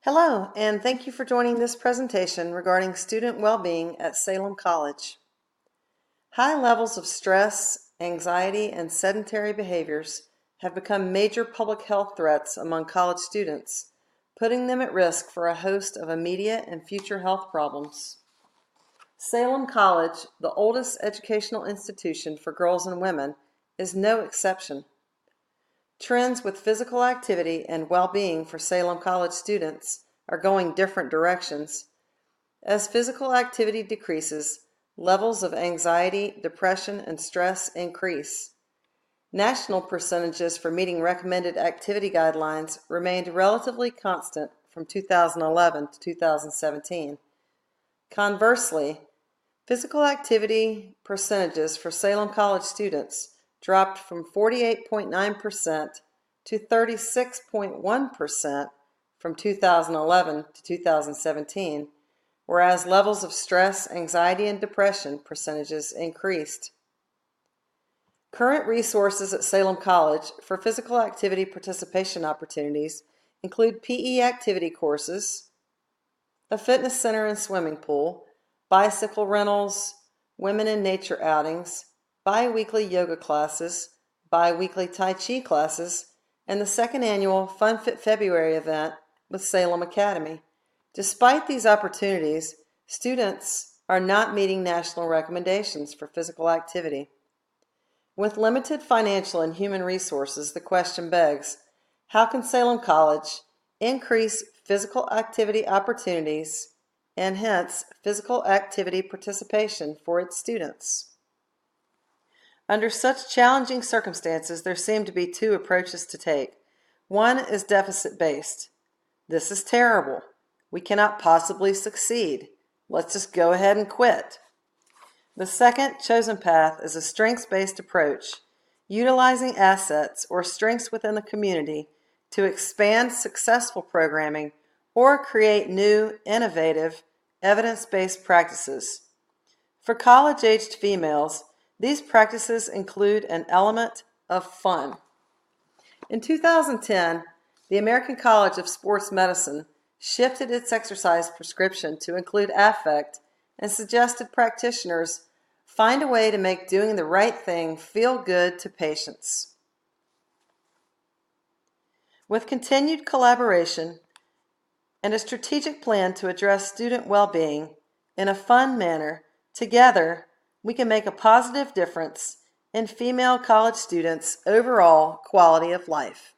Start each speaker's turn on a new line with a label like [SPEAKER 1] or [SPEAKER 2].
[SPEAKER 1] Hello, and thank you for joining this presentation regarding student well-being at Salem College. High levels of stress, anxiety, and sedentary behaviors have become major public health threats among college students, putting them at risk for a host of immediate and future health problems. Salem College, the oldest educational institution for girls and women, is no exception. Trends with physical activity and well-being for Salem College students are going different directions. As physical activity decreases, levels of anxiety, depression, and stress increase. National percentages for meeting recommended activity guidelines remained relatively constant from 2011 to 2017. Conversely, physical activity percentages for Salem College students dropped from 48.9% to 36.1% from 2011 to 2017, whereas levels of stress, anxiety, and depression percentages increased. Current resources at Salem College for physical activity participation opportunities include PE activity courses, a fitness center and swimming pool, bicycle rentals, women in nature outings, bi-weekly yoga classes, bi-weekly Tai Chi classes, and the second annual Fun Fit February event with Salem Academy. Despite these opportunities, students are not meeting national recommendations for physical activity. With limited financial and human resources, the question begs, how can Salem College increase physical activity opportunities and hence physical activity participation for its students? Under such challenging circumstances, there seem to be two approaches to take. One is deficit-based. This is terrible. We cannot possibly succeed. Let's just go ahead and quit. The second chosen path is a strengths-based approach, utilizing assets or strengths within the community to expand successful programming or create new, innovative, evidence-based practices. For college-aged females, these practices include an element of fun. In 2010, the American College of Sports Medicine shifted its exercise prescription to include affect and suggested practitioners find a way to make doing the right thing feel good to patients. With continued collaboration and a strategic plan to address student well-being in a fun manner, together we can make a positive difference in female college students' overall quality of life.